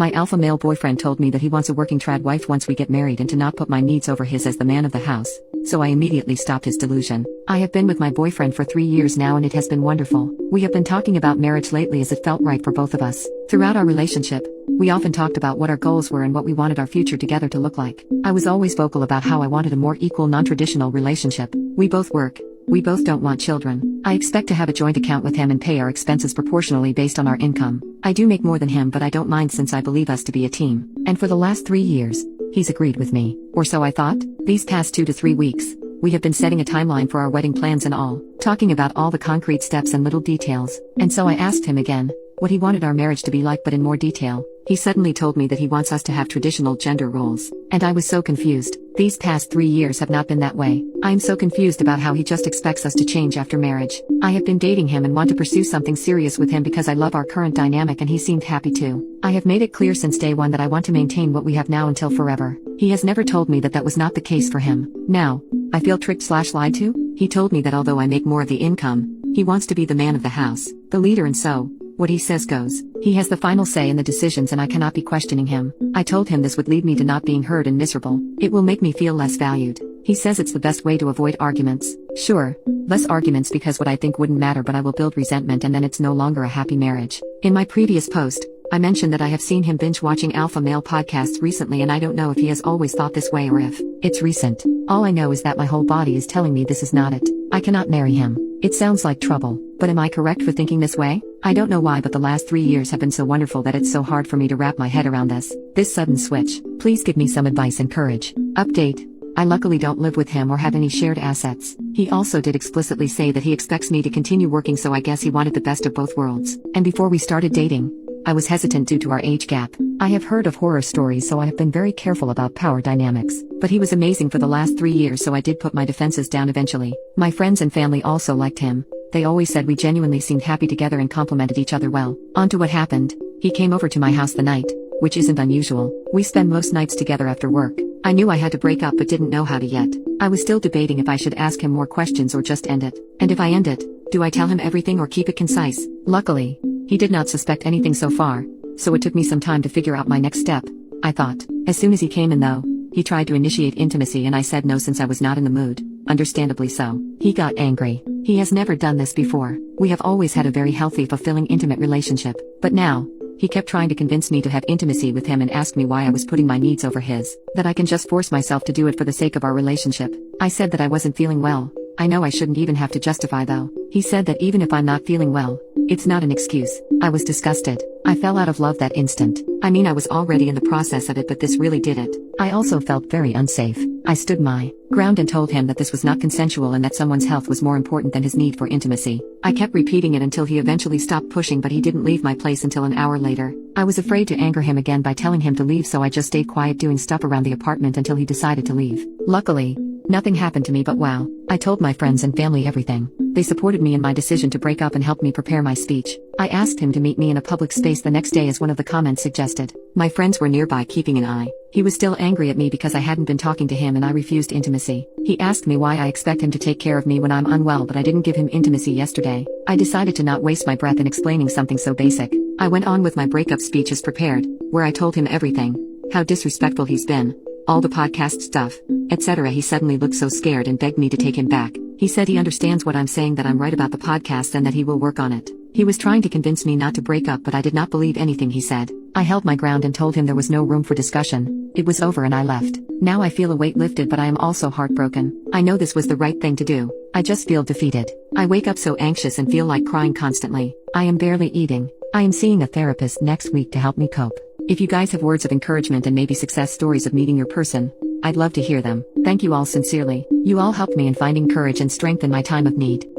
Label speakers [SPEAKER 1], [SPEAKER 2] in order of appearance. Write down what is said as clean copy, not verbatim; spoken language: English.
[SPEAKER 1] My alpha male boyfriend told me that he wants a working trad wife once we get married and to not put my needs over his as the man of the house, so I immediately stopped his delusion. I have been with my boyfriend for 3 years now and it has been wonderful. We have been talking about marriage lately as it felt right for both of us. Throughout our relationship, we often talked about what our goals were and what we wanted our future together to look like. I was always vocal about how I wanted a more equal non-traditional relationship. We both work. We both don't want children. I expect to have a joint account with him and pay our expenses proportionally based on our income. I do make more than him but I don't mind since I believe us to be a team. And for the last 3 years, he's agreed with me. Or so I thought. These past 2 to 3 weeks, we have been setting a timeline for our wedding plans and all, talking about all the concrete steps and little details. And so I asked him again, what he wanted our marriage to be like but in more detail. He suddenly told me that he wants us to have traditional gender roles. And I was so confused. These past 3 years have not been that way. I am so confused about how he just expects us to change after marriage. I have been dating him and want to pursue something serious with him because I love our current dynamic and he seemed happy too. I have made it clear since day one that I want to maintain what we have now until forever. He has never told me that that was not the case for him. Now, I feel tricked/lied to? He told me that although I make more of the income, he wants to be the man of the house, the leader, and so what he says goes. He has the final say in the decisions and I cannot be questioning him. I told him this would lead me to not being heard and miserable. It will make me feel less valued. He says it's the best way to avoid arguments. Sure, less arguments because what I think wouldn't matter but I will build resentment and then it's no longer a happy marriage. In my previous post, I mentioned that I have seen him binge watching alpha male podcasts recently and I don't know if he has always thought this way or if it's recent. All I know is that my whole body is telling me this is not it. I cannot marry him. It sounds like trouble, but am I correct for thinking this way? I don't know why but the last 3 years have been so wonderful that it's so hard for me to wrap my head around this sudden switch. Please give me some advice and courage. Update. I luckily don't live with him or have any shared assets. He also did explicitly say that he expects me to continue working, so I guess he wanted the best of both worlds. And before we started dating, I was hesitant due to our age gap. I have heard of horror stories so I have been very careful about power dynamics. But he was amazing for the last 3 years so I did put my defenses down eventually. My friends and family also liked him. They always said we genuinely seemed happy together and complemented each other well. On to what happened. He came over to my house the night, which isn't unusual. We spend most nights together after work. I knew I had to break up but didn't know how to yet. I was still debating if I should ask him more questions or just end it. And if I end it, do I tell him everything or keep it concise? Luckily, he did not suspect anything so far, so it took me some time to figure out my next step, I thought. As soon as he came in though, he tried to initiate intimacy and I said no since I was not in the mood. Understandably so. He got angry. He has never done this before. We have always had a very healthy, fulfilling, intimate relationship. But now, he kept trying to convince me to have intimacy with him and asked me why I was putting my needs over his. That I can just force myself to do it for the sake of our relationship. I said that I wasn't feeling well. I know I shouldn't even have to justify though. He said that even if I'm not feeling well, it's not an excuse. I was disgusted. I fell out of love that instant. I mean, I was already in the process of it, but this really did it. I also felt very unsafe. I stood my ground and told him that this was not consensual and that someone's health was more important than his need for intimacy. I kept repeating it until he eventually stopped pushing, but he didn't leave my place until an hour later. I was afraid to anger him again by telling him to leave, so I just stayed quiet doing stuff around the apartment until he decided to leave. Luckily, nothing happened to me, but wow. I told my friends and family everything. They supported me in my decision to break up and helped me prepare my speech. I asked him to meet me in a public space the next day as one of the comments suggested. My friends were nearby keeping an eye. He was still angry at me because I hadn't been talking to him and I refused intimacy. He asked me why I expect him to take care of me when I'm unwell, but I didn't give him intimacy yesterday. I decided to not waste my breath in explaining something so basic. I went on with my breakup speech as prepared, where I told him everything. How disrespectful he's been. All the podcast stuff, etc. He suddenly looked so scared and begged me to take him back. He said he understands what I'm saying, that I'm right about the podcast and that he will work on it. He was trying to convince me not to break up, but I did not believe anything he said. I held my ground and told him there was no room for discussion. It was over and I left. Now I feel a weight lifted, but I am also heartbroken. I know this was the right thing to do. I just feel defeated. I wake up so anxious and feel like crying constantly. I am barely eating. I am seeing a therapist next week to help me cope. If you guys have words of encouragement and maybe success stories of meeting your person, I'd love to hear them. Thank you all sincerely. You all helped me in finding courage and strength in my time of need.